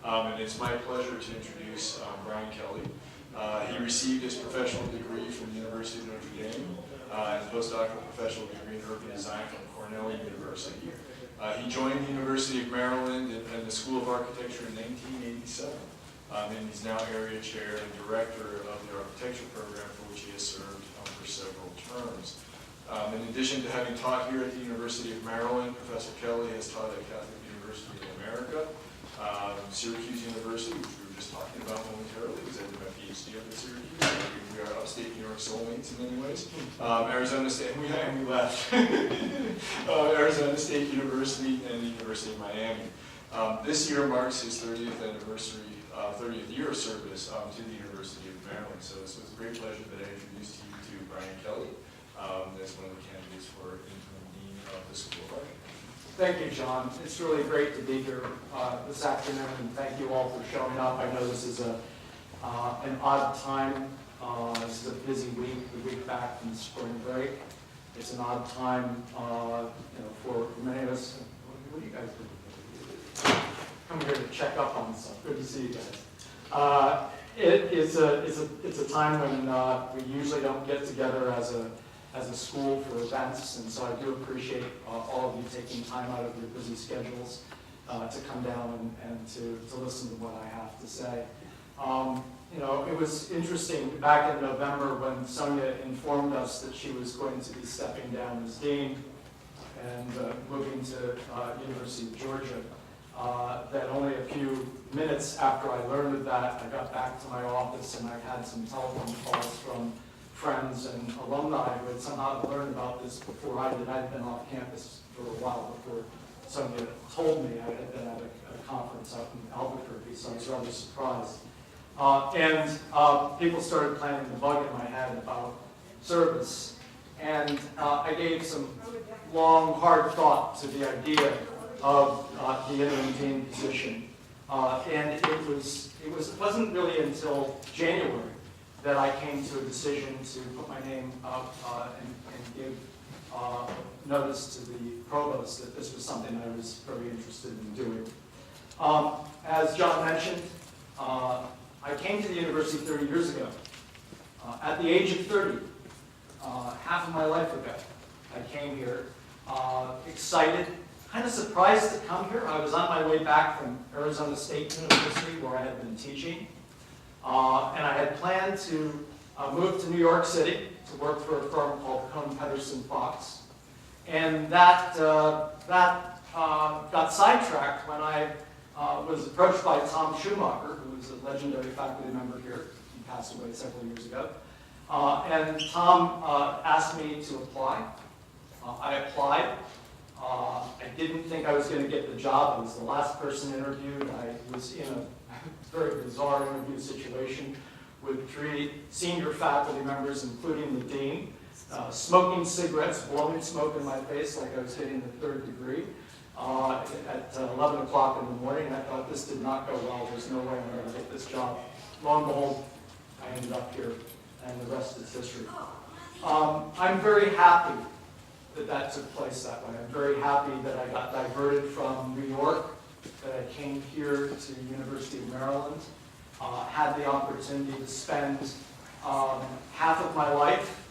And it's my pleasure to introduce Brian Kelly. He received his professional degree from the University of Notre Dame and a postdoctoral professional degree in urban design from Cornell University. He joined the University of Maryland and the School of Architecture in 1987. And he's now area chair and director of the architecture program, for which he has served for several terms. In addition to having taught here at the University of Maryland, Professor Kelly has taught at Catholic University of America, Syracuse University, which we were just talking about momentarily, because I did my PhD up at Syracuse. We are upstate New York soulmates in many ways. Arizona State, and we left. Arizona State University and the University of Miami. This year marks his 30th anniversary, 30th year of service to the University of Maryland. So it's with great pleasure that I introduced you to Brian Kelly as one of the candidates for interim dean of the School of Architecture. Thank you, John. It's really great to be here this afternoon, and thank you all for showing up. I know this is an odd time. This is a busy week, the week back from spring break. It's an odd time, for many of us. What do you guys do? Come here to check up on stuff. Good to see you guys. It's a time when we usually don't get together as a school for events, and so I do appreciate all of you taking time out of your busy schedules to come down and to listen to what I have to say. It was interesting back in November when Sonia informed us that she was going to be stepping down as dean and moving to University of Georgia. That only a few minutes after I learned of that, I got back to my office and I had some telephone calls from friends and alumni who had somehow learned about this before I did. I had been off campus for a while before Sonia told me. I had been at a conference out in Albuquerque, so I was rather surprised. People started planting the bug in my head about service. And I gave some long, hard thought to the idea of the interim dean position. And it wasn't really until January that I came to a decision to put my name up and give notice to the provost that this was something I was very interested in doing. As John mentioned, I came to the university 30 years ago. At the age of 30, half of my life ago, I came here excited, kind of surprised to come here. I was on my way back from Arizona State University, where I had been teaching. And I had planned to move to New York City to work for a firm called Cohn Pedersen Fox. And that got sidetracked when I was approached by Tom Schumacher, who was a legendary faculty member here. He passed away several years ago. And Tom asked me to apply. I applied. I didn't think I was going to get the job. I was the last person interviewed. I was in a very bizarre interview situation with 3 senior faculty members, including the dean, smoking cigarettes, blowing smoke in my face like I was hitting the 3rd degree. At 11 o'clock in the morning, I thought this did not go well. There's no way I'm going to get this job. Lo and behold, I ended up here, and the rest is history. I'm very happy that took place that way. I'm very happy that I got diverted from New York, that I came here to the University of Maryland, had the opportunity to spend half of my life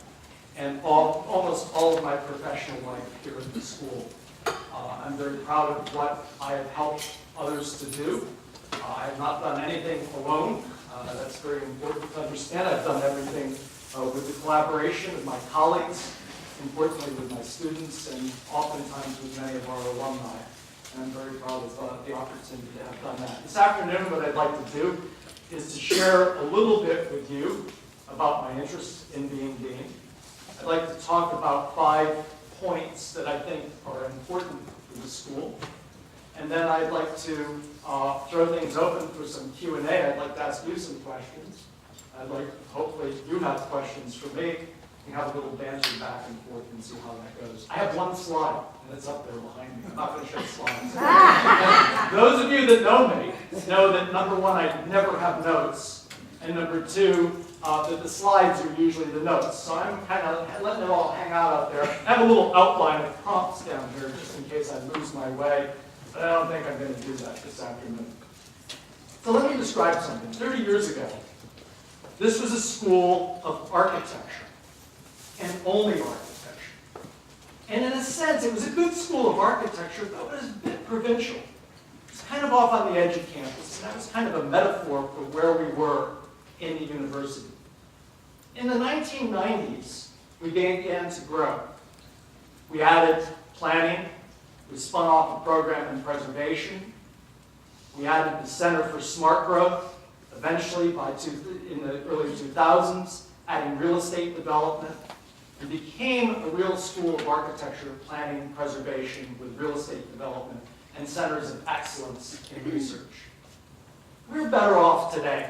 and almost all of my professional life here at the school. I'm very proud of what I have helped others to do. I have not done anything alone. That's very important to understand. I've done everything with the collaboration of my colleagues, importantly with my students, and oftentimes with many of our alumni. And I'm very proud of the opportunity to have done that. This afternoon, what I'd like to do is to share a little bit with you about my interest in being dean. I'd like to talk about 5 points that I think are important for the school. And then I'd like to throw things open for some Q&A. I'd like to ask you some questions. Hopefully you have questions for me. We have a little banter back and forth and see how that goes. I have 1 slide, and it's up there behind me. I'm not going to show slides. Those of you that know me know that number 1, I never have notes, and number 2, that the slides are usually the notes. So I'm kind of letting it all hang out there. I have a little outline of prompts down here just in case I lose my way, but I don't think I'm going to do that this afternoon. So let me describe something. 30 years ago, this was a school of architecture, and only architecture. And in a sense, it was a good school of architecture, though it was a bit provincial. It was kind of off on the edge of campus, and that was kind of a metaphor for where we were in the university. In the 1990s, we began to grow. We added planning, we spun off a program in preservation, we added the Center for Smart Growth, eventually in the early 2000s, adding real estate development. We became a real school of architecture, planning, preservation with real estate development and centers of excellence in research. We're better off today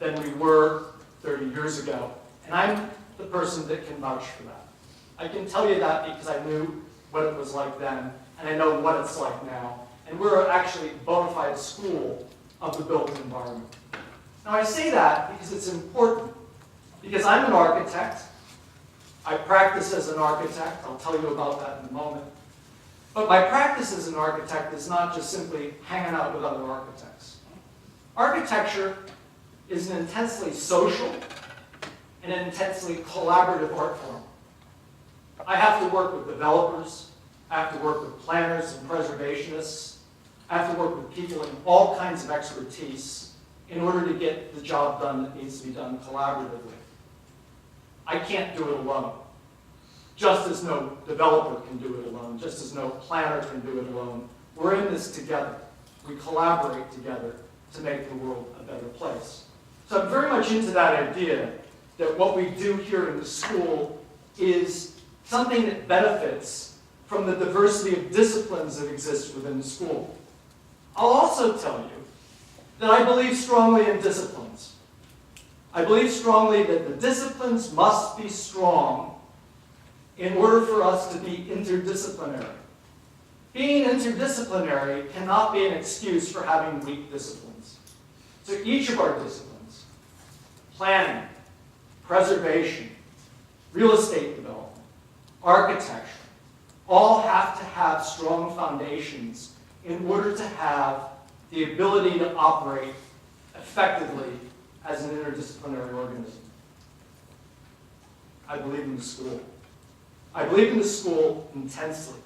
than we were 30 years ago, and I'm the person that can vouch for that. I can tell you that because I knew what it was like then, and I know what it's like now. And we're actually a bona fide school of the built environment. Now I say that because it's important, because I'm an architect. I practice as an architect. I'll tell you about that in a moment. But my practice as an architect is not just simply hanging out with other architects. Architecture is an intensely social and an intensely collaborative art form. I have to work with developers, I have to work with planners and preservationists, I have to work with people in all kinds of expertise in order to get the job done that needs to be done collaboratively. I can't do it alone. Just as no developer can do it alone, just as no planner can do it alone. We're in this together. We collaborate together to make the world a better place. So I'm very much into that idea that what we do here in the school is something that benefits from the diversity of disciplines that exist within the school. I'll also tell you that I believe strongly in disciplines. I believe strongly that the disciplines must be strong in order for us to be interdisciplinary. Being interdisciplinary cannot be an excuse for having weak disciplines. So each of our disciplines, planning, preservation, real estate development, architecture, all have to have strong foundations in order to have the ability to operate effectively as an interdisciplinary organism. I believe in the school. I believe in the school intensely.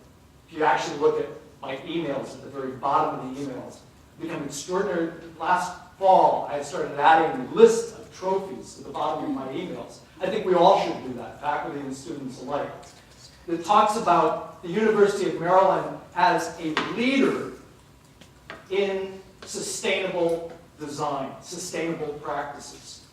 If you actually look at my emails at the very bottom of the emails, become extraordinary. Last fall, I started adding a list of trophies at the bottom of my emails. I think we all should do that, faculty and students alike. It talks about the University of Maryland as a leader in sustainable design, sustainable practices.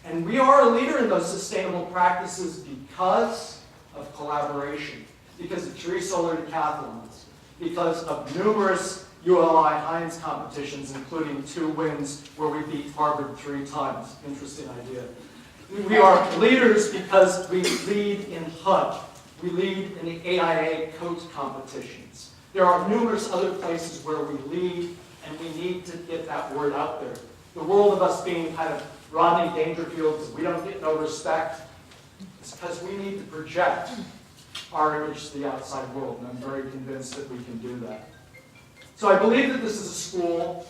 And we are a leader in those sustainable practices because of collaboration, because of tree solar decathlons, because of numerous ULI Heinz competitions, including 2 wins where we beat Harvard 3 times. Interesting idea. We are leaders because we lead in HUD. We lead in the AIA coat competitions. There are numerous other places where we lead, and we need to get that word out there. The world of us being kind of Rodney Dangerfield, we don't get no respect, it's because we need to project our image to the outside world, and I'm very convinced that we can do that. So I believe that this is a school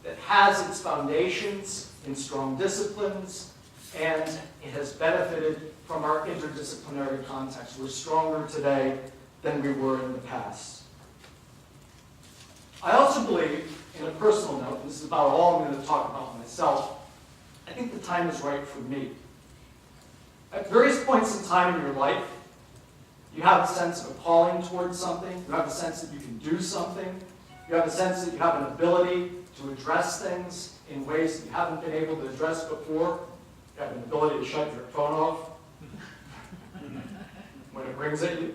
that has its foundations in strong disciplines, and it has benefited from our interdisciplinary context. We're stronger today than we were in the past. I also believe, in a personal note, and this is about all I'm going to talk about myself, I think the time is right for me. At various points in time in your life, you have a sense of a calling towards something, you have a sense that you can do something, you have a sense that you have an ability to address things in ways that you haven't been able to address before. You have an ability to shut your phone off when it rings at you.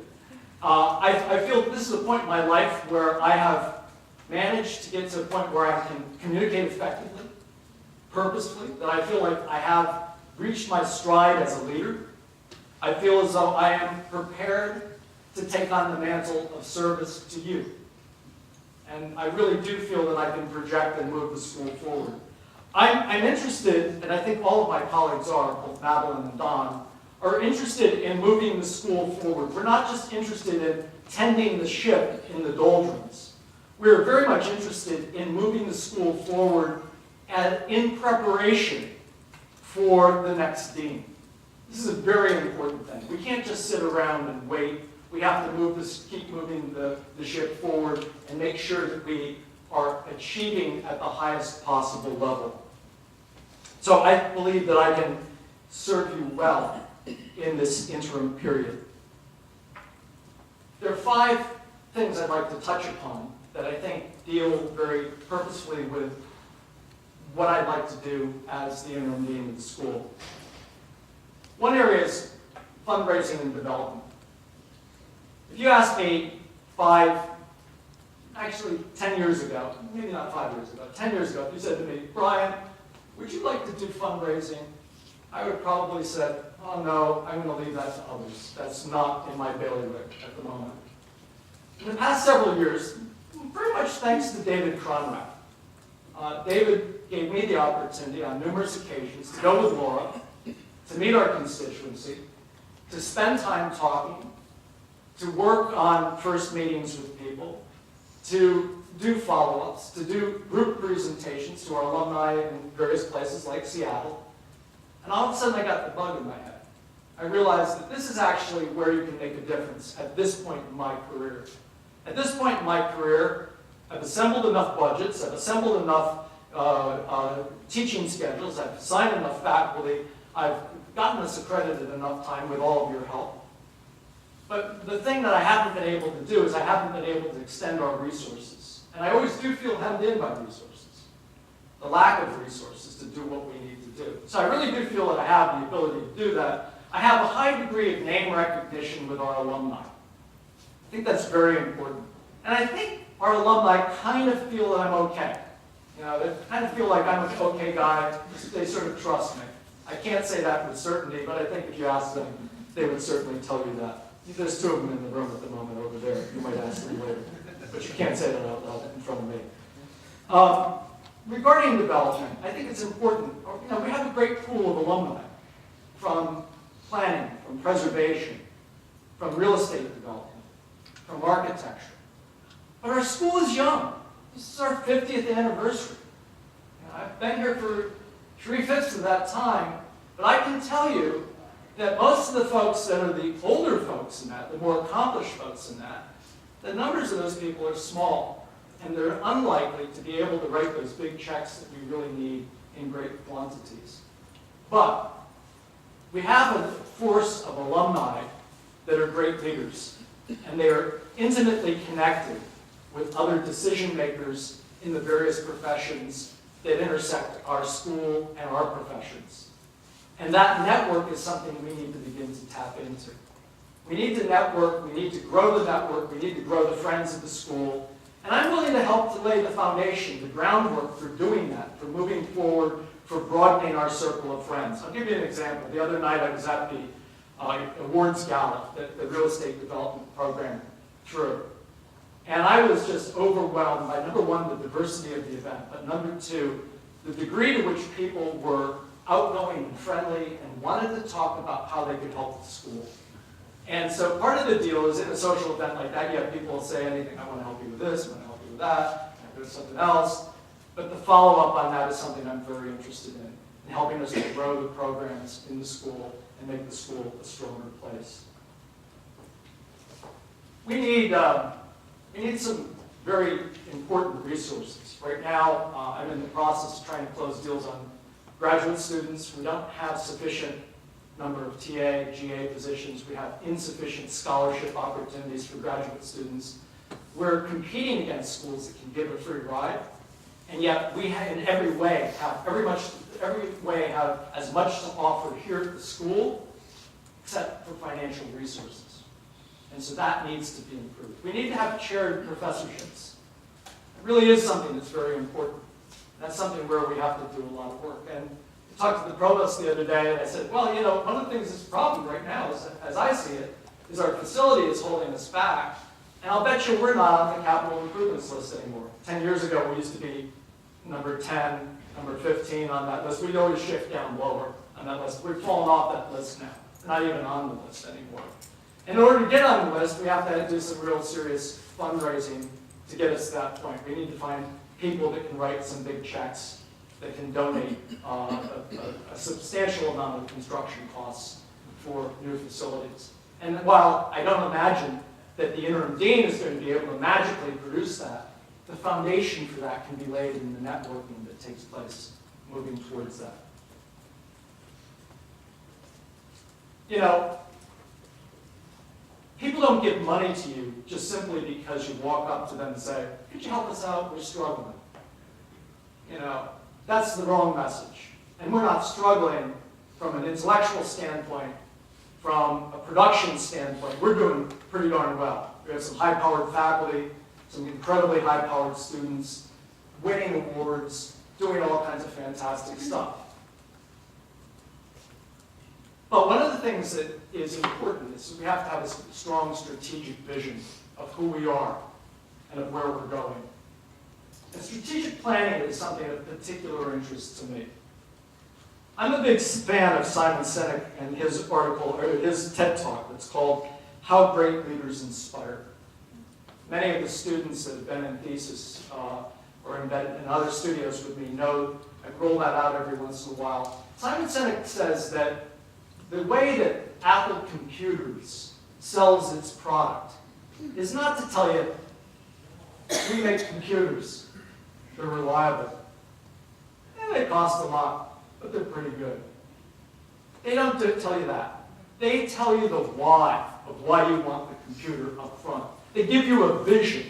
I feel this is a point in my life where I have managed to get to a point where I can communicate effectively, purposefully, that I feel like I have reached my stride as a leader. I feel as though I am prepared to take on the mantle of service to you. And I really do feel that I can project and move the school forward. I'm interested, and I think all of my colleagues are, both Madeline and Don, are interested in moving the school forward. We're not just interested in tending the ship in the doldrums. We're very much interested in moving the school forward in preparation for the next dean. This is a very important thing. We can't just sit around and wait. We have to keep moving the ship forward and make sure that we are achieving at the highest possible level. So I believe that I can serve you well in this interim period. There are 5 things I'd like to touch upon that I think deal very purposefully with what I'd like to do as the interim dean of the school. One area is fundraising and development. If you asked me 10 years ago, maybe not 5 years ago, 10 years ago, if you said to me, Brian, would you like to do fundraising? I would probably say, oh no, I'm going to leave that to others. That's not in my bailiwick at the moment. In the past several years, very much thanks to David Cronrath, David gave me the opportunity on numerous occasions to go with Laura, to meet our constituency, to spend time talking, to work on first meetings with people, to do follow-ups, to do group presentations to our alumni in various places like Seattle. And all of a sudden I got the bug in my head. I realized that this is actually where you can make a difference at this point in my career. At this point in my career, I've assembled enough budgets, I've assembled enough teaching schedules, I've assigned enough faculty, I've gotten us accredited enough time with all of your help. But the thing that I haven't been able to do is I haven't been able to extend our resources. And I always do feel hemmed in by resources. The lack of resources to do what we need to do. So I really do feel that I have the ability to do that. I have a high degree of name recognition with our alumni. I think that's very important. And I think our alumni kind of feel that I'm okay. You know, they kind of feel like I'm an okay guy. They sort of trust me. I can't say that with certainty, but I think if you ask them, they would certainly tell you that. There's 2 of them in the room at the moment over there. You might ask them later. But you can't say that out loud in front of me. Regarding development, I think it's important. You know, we have a great pool of alumni from planning, from preservation, from real estate development, from architecture. But our school is young. This is our 50th anniversary. You know, I've been here for 3/5 of that time, but I can tell you that most of the folks that are the older folks in that, the more accomplished folks in that, the numbers of those people are small, and they're unlikely to be able to write those big checks that we really need in great quantities. But we have a force of alumni that are great leaders, and they are intimately connected with other decision makers in the various professions that intersect our school and our professions. And that network is something we need to begin to tap into. We need to network, we need to grow the network, we need to grow the friends of the school, and I'm willing to help to lay the foundation, the groundwork for doing that, for moving forward, for broadening our circle of friends. I'll give you an example. The other night I was at the awards gala that the real estate development program threw. And I was just overwhelmed by, number one, the diversity of the event, but number two, the degree to which people were outgoing and friendly and wanted to talk about how they could help the school. And so part of the deal is in a social event like that, you have people say anything, I want to help you with this, I want to help you with that, I do something else. But the follow-up on that is something I'm very interested in helping us to grow the programs in the school and make the school a stronger place. We need some very important resources. Right now, I'm in the process of trying to close deals on graduate students. We don't have sufficient number of TA, GA positions. We have insufficient scholarship opportunities for graduate students. We're competing against schools that can give a free ride, and yet we in every way have as much to offer here at the school, except for financial resources. And so that needs to be improved. We need to have chaired professorships. It really is something that's very important. That's something where we have to do a lot of work. And I talked to the provost the other day, and I said, well, you know, one of the things that's a problem right now, is, as I see it, is our facility is holding us back. And I'll bet you we're not on the capital improvements list anymore. 10 years ago, we used to be number 10, number 15 on that list. We'd always shift down lower on that list. We've fallen off that list now. We're not even on the list anymore. In order to get on the list, we have to do some real serious fundraising to get us to that point. We need to find people that can write some big checks, that can donate a substantial amount of construction costs for new facilities. And while I don't imagine that the interim dean is going to be able to magically produce that, the foundation for that can be laid in the networking that takes place moving towards that. You know, people don't give money to you just simply because you walk up to them and say, could you help us out? We're struggling. You know, that's the wrong message. And we're not struggling from an intellectual standpoint, from a production standpoint. We're doing pretty darn well. We have some high-powered faculty, some incredibly high-powered students, winning awards, doing all kinds of fantastic stuff. But one of the things that is important is we have to have a strong strategic vision of who we are and of where we're going. And strategic planning is something of particular interest to me. I'm a big fan of Simon Sinek and his article, or his TED Talk that's called How Great Leaders Inspire. Many of the students that have been in thesis or embedded in other studios with me know I roll that out every once in a while. Simon Sinek says that the way that Apple Computers sells its product is not to tell you, we make computers, they're reliable. And they cost a lot, but they're pretty good. They don't tell you that. They tell you the why of why you want the computer up front. They give you a vision.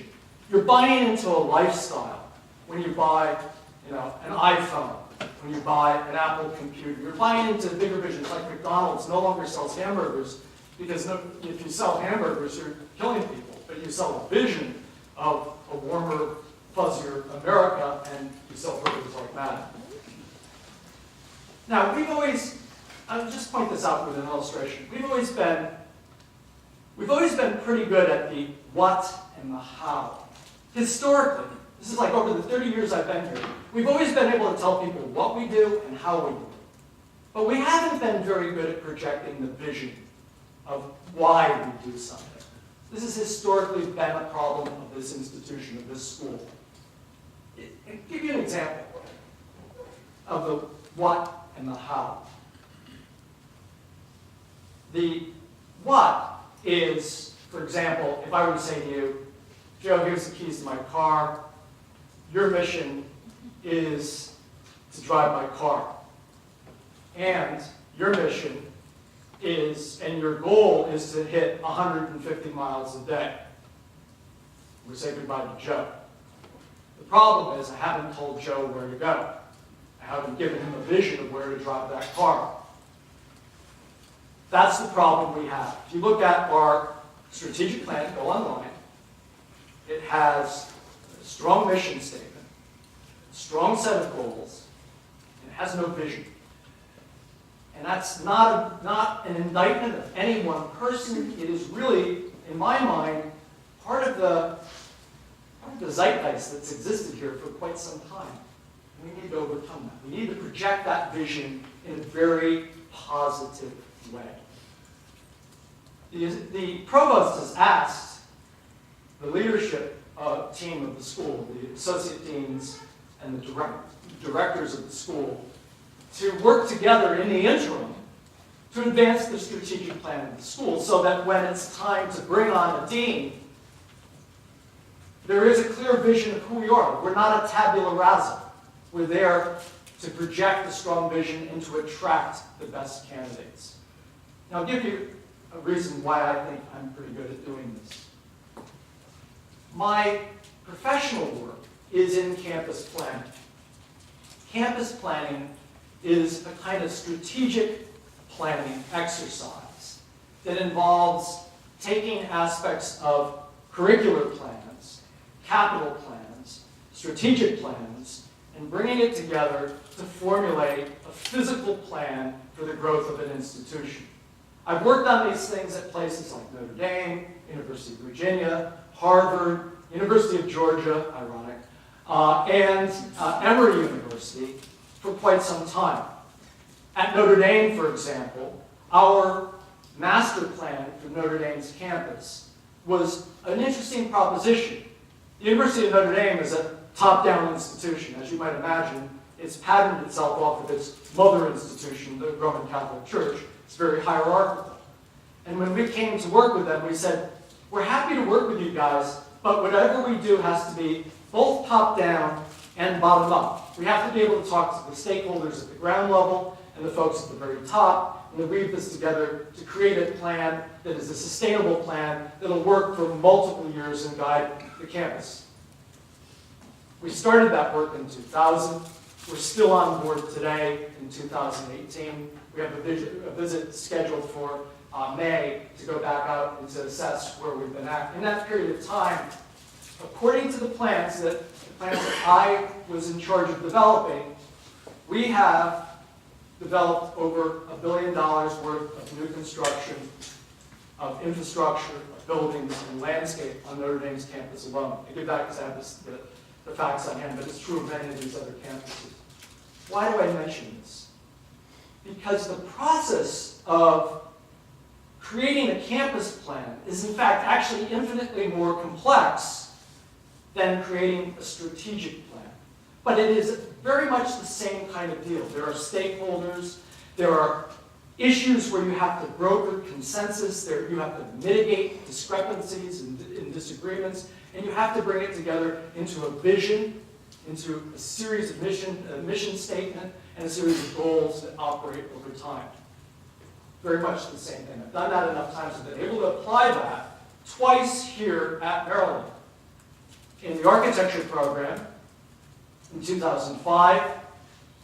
You're buying into a lifestyle when you buy, you know, an iPhone, when you buy an Apple computer. You're buying into bigger visions. Like McDonald's no longer sells hamburgers because if you sell hamburgers, you're killing people. But you sell a vision of a warmer, fuzzier America, and you sell burgers like that. Now, I'll just point this out with an illustration. We've always been pretty good at the what and the how. Historically, this is like over the 30 years I've been here, we've always been able to tell people what we do and how we do it. But we haven't been very good at projecting the vision of why we do something. This has historically been a problem of this institution, of this school. I'll give you an example of the what and the how. The what is, for example, if I were to say to you, Joe, here's the keys to my car. Your mission is to drive my car. And your mission is, and your goal is to hit 150 miles a day. We say goodbye to Joe. The problem is I haven't told Joe where to go. I haven't given him a vision of where to drive that car. That's the problem we have. If you look at our strategic plan, go online, it has a strong mission statement, a strong set of goals, and it has no vision. And that's not an indictment of any one person. It is really, in my mind, part of the zeitgeist that's existed here for quite some time. And we need to overcome that. We need to project that vision in a very positive way. The provost has asked the leadership team of the school, the associate deans and the directors of the school, to work together in the interim to advance the strategic plan of the school so that when it's time to bring on a dean, there is a clear vision of who we are. We're not a tabula rasa. We're there to project a strong vision and to attract the best candidates. Now, I'll give you a reason why I think I'm pretty good at doing this. My professional work is in campus planning. Campus planning is a kind of strategic planning exercise that involves taking aspects of curricular plans, capital plans, strategic plans, and bringing it together to formulate a physical plan for the growth of an institution. I've worked on these things at places like Notre Dame, University of Virginia, Harvard, University of Georgia, ironic, and Emory University for quite some time. At Notre Dame, for example, our master plan for Notre Dame's campus was an interesting proposition. The University of Notre Dame is a top-down institution. As you might imagine, it's patterned itself off of its mother institution, the Roman Catholic Church. It's very hierarchical. And when we came to work with them, we said, we're happy to work with you guys, but whatever we do has to be both top-down and bottom-up. We have to be able to talk to the stakeholders at the ground level and the folks at the very top, and to weave this together to create a plan that is a sustainable plan that will work for multiple years and guide the campus. We started that work in 2000. We're still on board today in 2018. We have a visit scheduled for May to go back out and to assess where we've been at. In that period of time, according to the plans that I was in charge of developing, we have developed over $1 billion worth of new construction, of infrastructure, of buildings, and landscape on Notre Dame's campus alone. I give that because I have the facts on hand, but it's true of many of these other campuses. Why do I mention this? Because the process of creating a campus plan is in fact actually infinitely more complex than creating a strategic plan. But it is very much the same kind of deal. There are stakeholders, there are issues where you have to broker consensus, you have to mitigate discrepancies and disagreements, and you have to bring it together into a vision, into a series of mission statement, and a series of goals that operate over time. Very much the same thing. I've done that enough times. I've been able to apply that twice here at Maryland. In the architecture program in 2005,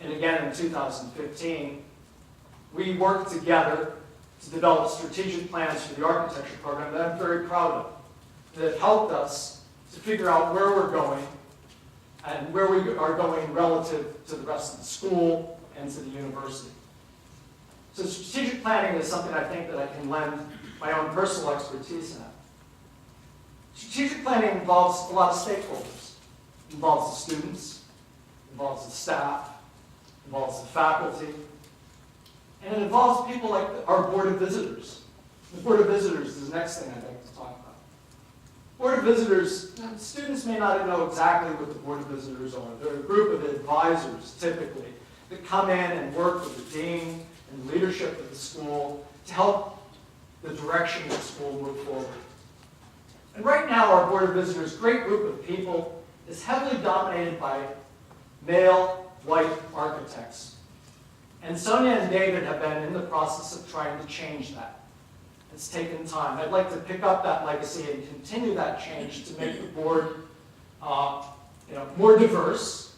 and again in 2015, we worked together to develop strategic plans for the architecture program that I'm very proud of, that have helped us to figure out where we're going and where we are going relative to the rest of the school and to the university. So strategic planning is something I think that I can lend my own personal expertise in. Strategic planning involves a lot of stakeholders. It involves the students, it involves the staff, it involves the faculty, and it involves people like our Board of Visitors. The Board of Visitors is the next thing I'd like to talk about. Board of Visitors, students may not know exactly what the Board of Visitors are. They're a group of advisors, typically, that come in and work with the dean and the leadership of the school to help the direction of the school move forward. And right now, our Board of Visitors, great group of people, is heavily dominated by male, white architects. And Sonia and David have been in the process of trying to change that. It's taken time. I'd like to pick up that legacy and continue that change to make the board more diverse,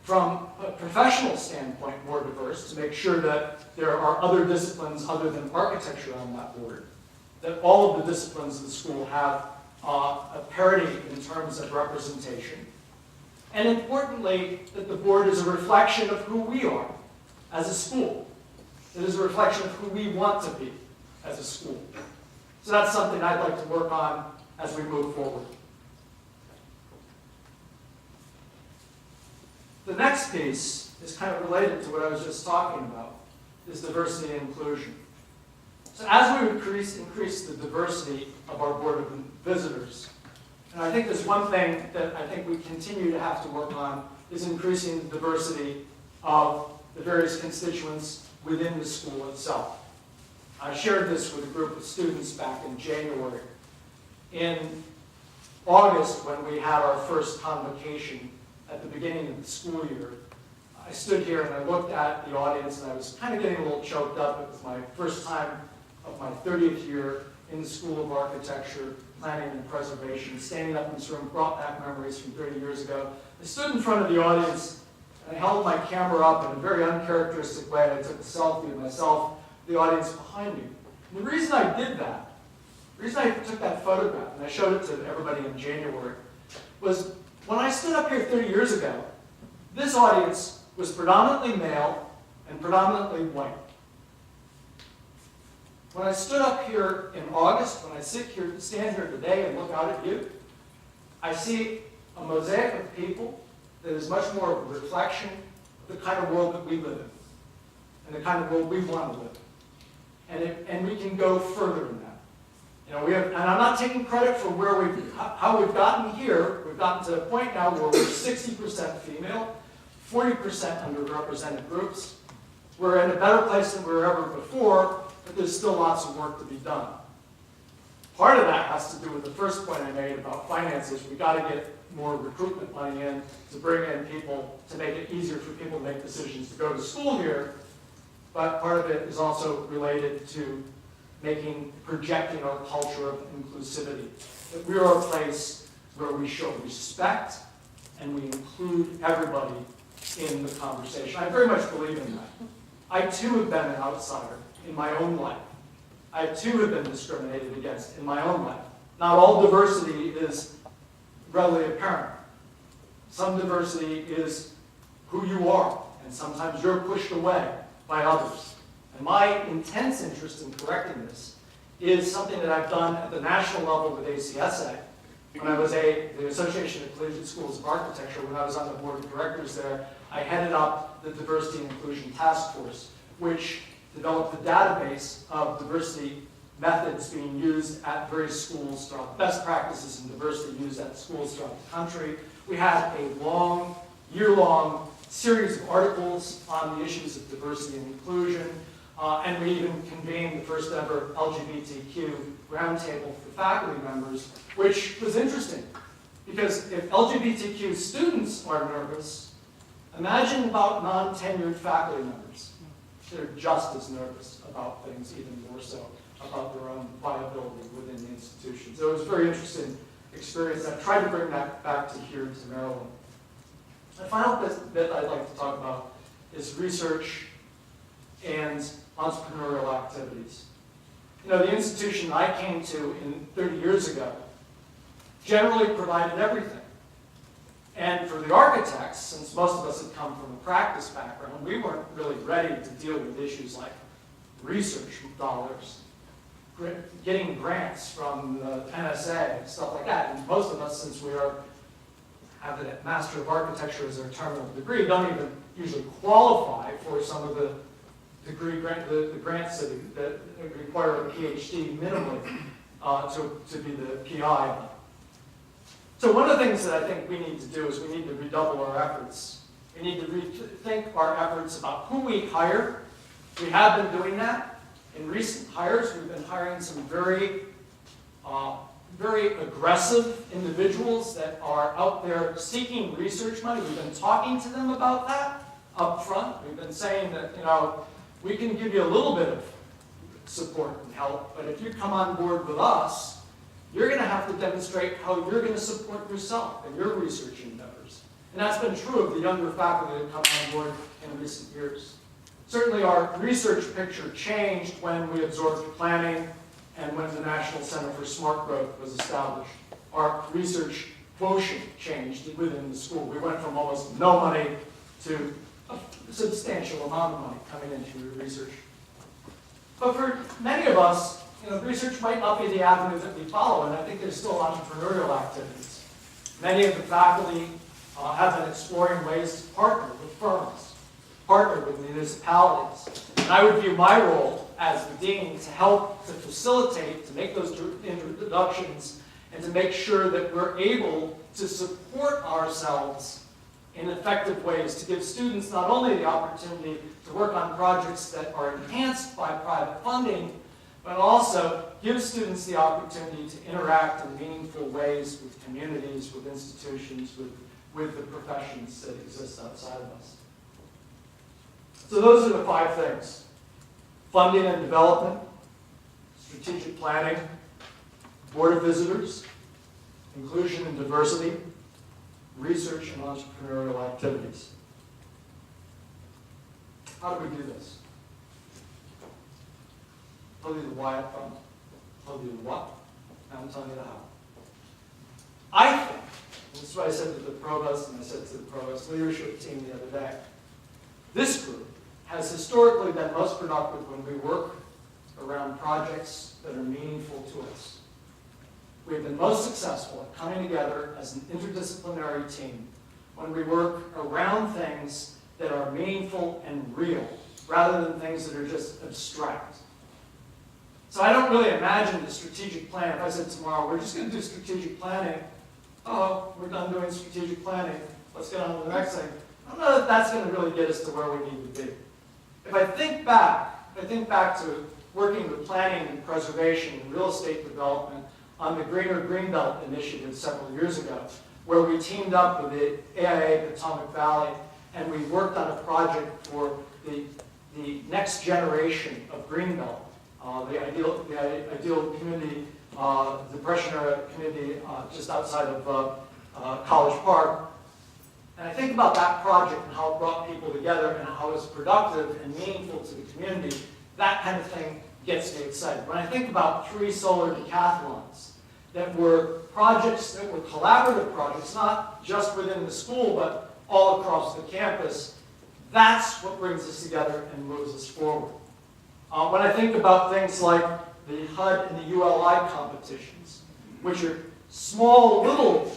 from a professional standpoint more diverse, to make sure that there are other disciplines other than architecture on that board, that all of the disciplines of the school have a parity in terms of representation. And importantly, that the board is a reflection of who we are as a school. It is a reflection of who we want to be as a school. So that's something I'd like to work on as we move forward. The next piece is kind of related to what I was just talking about, is diversity and inclusion. So as we increase the diversity of our Board of Visitors, and I think there's one thing that I think we continue to have to work on, is increasing the diversity of the various constituents within the school itself. I shared this with a group of students back in January. In August, when we had our first convocation at the beginning of the school year, I stood here and I looked at the audience and I was kind of getting a little choked up. It was my first time of my 30th year in the School of Architecture, Planning and Preservation, standing up in this room, brought back memories from 30 years ago. I stood in front of the audience and I held my camera up in a very uncharacteristic way. I took a selfie of myself, the audience behind me. And the reason I did that, the reason I took that photograph, and I showed it to everybody in January, was when I stood up here 30 years ago, this audience was predominantly male and predominantly white. When I stood up here in August, when I stand here today and look out at you, I see a mosaic of people that is much more of a reflection of the kind of world that we live in, and the kind of world we want to live in. And we can go further than that. And I'm not taking credit for how we've gotten here. We've gotten to a point now where we're 60% female, 40% underrepresented groups. We're in a better place than we were ever before, but there's still lots of work to be done. Part of that has to do with the first point I made about finances. We've got to get more recruitment money in to bring in people, to make it easier for people to make decisions to go to school here. But part of it is also related to projecting our culture of inclusivity. That we are a place where we show respect and we include everybody in the conversation. I very much believe in that. I too have been an outsider in my own life. I too have been discriminated against in my own life. Not all diversity is readily apparent. Some diversity is who you are, and sometimes you're pushed away by others. And my intense interest in correcting this is something that I've done at the national level with ACSA. When I was the Association of Collegiate Schools of Architecture, when I was on the board of directors there, I headed up the Diversity and Inclusion Task Force, which developed the database of diversity methods being used at various schools, throughout best practices in diversity used at schools throughout the country. We had a year-long series of articles on the issues of diversity and inclusion, and we even convened the first ever LGBTQ roundtable for faculty members, which was interesting, because if LGBTQ students are nervous, imagine about non-tenured faculty members. They're just as nervous about things, even more so, about their own viability within the institution. So it was a very interesting experience. I've tried to bring that back to here to Maryland. The final bit I'd like to talk about is research and entrepreneurial activities. The institution I came to 30 years ago generally provided everything. And for the architects, since most of us had come from a practice background, we weren't really ready to deal with issues like research dollars, getting grants from the NSA, stuff like that. And most of us, since we have the Master of Architecture as our terminal degree, don't even usually qualify for some of the grants that require a PhD minimally to be the PI. So one of the things that I think we need to do is we need to redouble our efforts. We need to rethink our efforts about who we hire. We have been doing that. In recent hires, we've been hiring some very aggressive individuals that are out there seeking research money. We've been talking to them about that up front. We've been saying that, we can give you a little bit of support and help, but if you come on board with us, you're going to have to demonstrate how you're going to support yourself and your research endeavors. And that's been true of the younger faculty that have come on board in recent years. Certainly our research picture changed when we absorbed planning and when the National Center for Smart Growth was established. Our research quotient changed within the school. We went from almost no money to a substantial amount of money coming into research. But for many of us, research might not be the avenue that we follow, and I think there's still entrepreneurial activities. Many of the faculty have been exploring ways to partner with firms, partner with municipalities. And I would view my role as the dean to help to facilitate, to make those introductions, and to make sure that we're able to support ourselves in effective ways to give students not only the opportunity to work on projects that are enhanced by private funding, but also give students the opportunity to interact in meaningful ways with communities, with institutions, with the professions that exist outside of us. So those are the 5 things: funding and development, strategic planning, board of visitors, inclusion and diversity, research and entrepreneurial activities. How do we do this? I'll tell you the why up front. I'll tell you the what, and I'll tell you the how. I think, and this is what I said to the provost, and I said to the provost leadership team the other day, this group has historically been most productive when we work around projects that are meaningful to us. We've been most successful at coming together as an interdisciplinary team when we work around things that are meaningful and real, rather than things that are just abstract. So I don't really imagine the strategic plan. If I said tomorrow, we're just going to do strategic planning. Oh, we're done doing strategic planning. Let's get on to the next thing. I don't know if that's going to really get us to where we need to be. If I think back to working with planning and preservation and real estate development on the Greener Greenbelt initiative several years ago, where we teamed up with the AIA Potomac Valley and we worked on a project for the next generation of Greenbelt, the ideal community, Depression-era community just outside of College Park. And I think about that project and how it brought people together and how it was productive and meaningful to the community. That kind of thing gets me excited. When I think about 3 solar decathlons that were projects that were collaborative projects, not just within the school, but all across the campus, that's what brings us together and moves us forward. When I think about things like the HUD and the ULI competitions, which are small little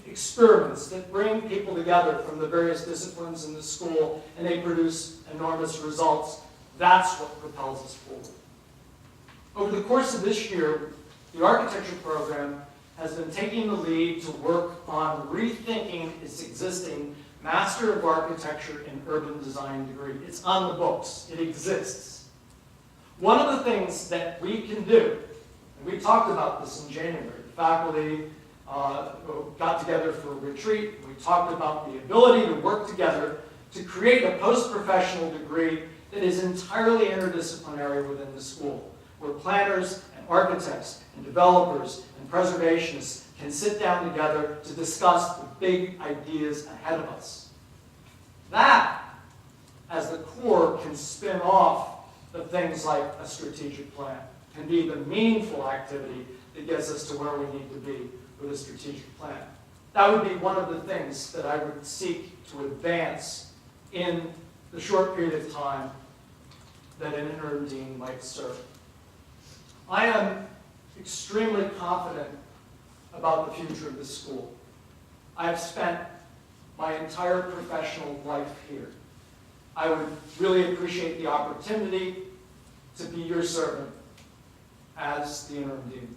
experiments that bring people together from the various disciplines in the school and they produce enormous results, that's what propels us forward. Over the course of this year, the architecture program has been taking the lead to work on rethinking its existing Master of Architecture in Urban Design degree. It's on the books. It exists. One of the things that we can do, and we talked about this in January, the faculty got together for a retreat. We talked about the ability to work together to create a post-professional degree that is entirely interdisciplinary within the school, where planners and architects and developers and preservationists can sit down together to discuss the big ideas ahead of us. That, as the core, can spin off the things like a strategic plan, can be the meaningful activity that gets us to where we need to be with a strategic plan. That would be one of the things that I would seek to advance in the short period of time that an interim dean might serve. I am extremely confident about the future of this school. I have spent my entire professional life here. I would really appreciate the opportunity to be your servant as the interim dean.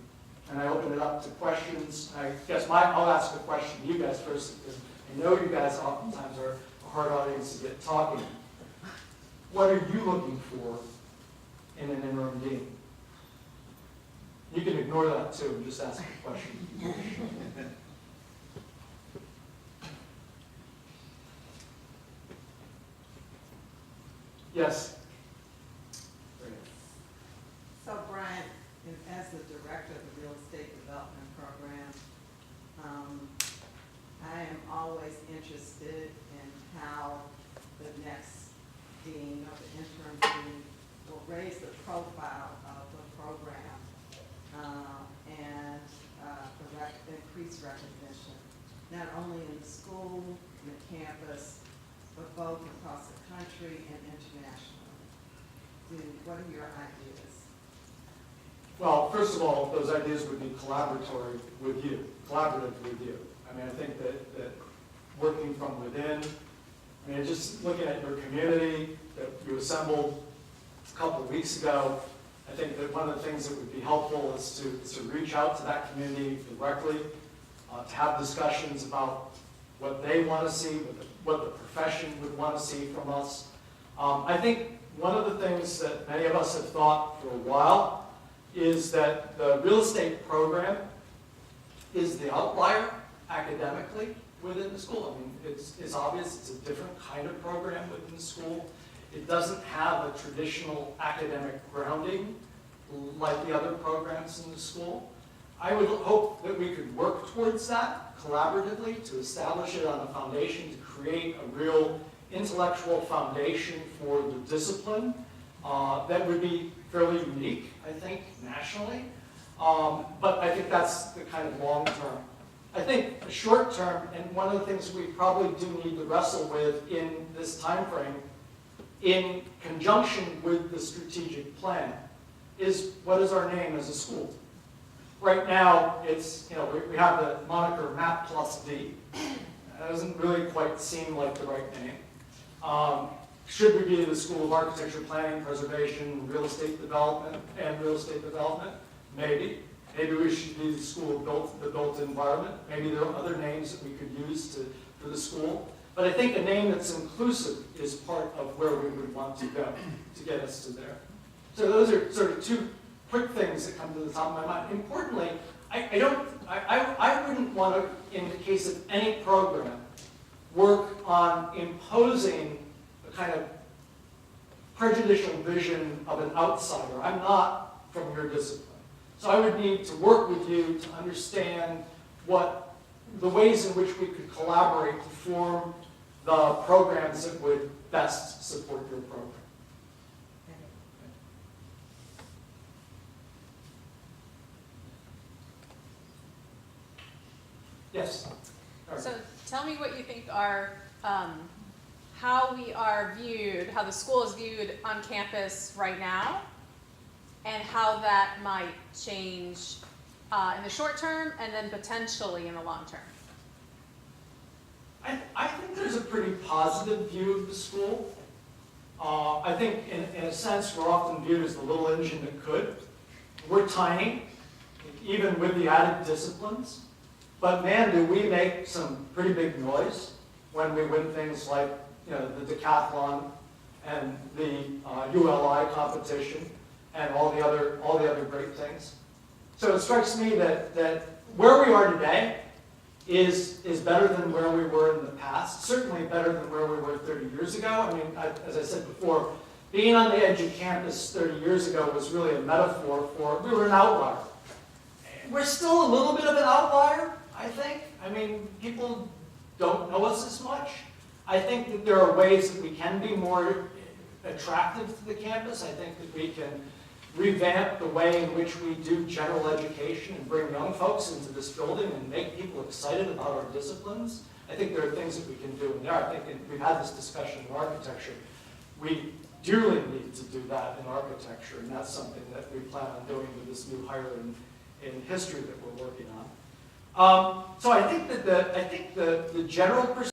And I open it up to questions. I guess I'll ask a question to you guys first, because I know you guys oftentimes are a hard audience to get talking. What are you looking for in an interim dean? You can ignore that too and just ask a question. Yes? So Brian, as the director of the Real Estate Development Program, I am always interested in how the next dean or the interim dean will raise the profile of the program and increase recognition, not only in the school, in the campus, but both across the country and internationally. What are your ideas? Well, first of all, those ideas would be collaborative with you. I mean, I think that working from within, I mean, just looking at your community that you assembled a couple of weeks ago, I think that one of the things that would be helpful is to reach out to that community directly, to have discussions about what they want to see, what the profession would want to see from us. I think one of the things that many of us have thought for a while is that the real estate program is the outlier academically within the school. I mean, it's obvious it's a different kind of program within the school. It doesn't have a traditional academic grounding like the other programs in the school. I would hope that we could work towards that collaboratively to establish it on a foundation, to create a real intellectual foundation for the discipline that would be fairly unique, I think, nationally. But I think that's the kind of long term. I think the short term, and one of the things we probably do need to wrestle with in this time frame, in conjunction with the strategic plan, is what is our name as a school? Right now, it's, we have the moniker MAP plus D. That doesn't really quite seem like the right name. should we be the School of Architecture, Planning, Preservation, Real Estate Development, and Real Estate Development? Maybe. Maybe we should be the School of the Built Environment. Maybe there are other names that we could use for the school. But I think a name that's inclusive is part of where we would want to go to get us to there. So those are sort of two quick things that come to the top of my mind. Importantly, I wouldn't want to, in the case of any program, work on imposing a kind of prejudicial vision of an outsider. I'm not from your discipline. So I would need to work with you to understand what the ways in which we could collaborate to form the programs that would best support your program. Yes? So tell me what you think are, how we are viewed, how the school is viewed on campus right now, and how that might change in the short term and then potentially in the long term. I think there's a pretty positive view of the school. I think in a sense we're often viewed as the little engine that could. We're tiny, even with the added disciplines. But man, do we make some pretty big noise when we win things like, you know, the decathlon and the ULI competition and all the other great things. So it strikes me that where we are today is better than where we were in the past. Certainly better than where we were 30 years ago. I mean, as I said before, being on the edge of campus 30 years ago was really a metaphor for we were an outlier. We're still a little bit of an outlier, I think. I mean, people don't know us as much. I think that there are ways that we can be more attractive to the campus. I think that we can revamp the way in which we do general education and bring young folks into this building and make people excited about our disciplines. I think there are things that we can do in there. I think we've had this discussion in architecture. We dearly need to do that in architecture, and that's something that we plan on doing with this new hire in history that we're working on. So I think that the general perspective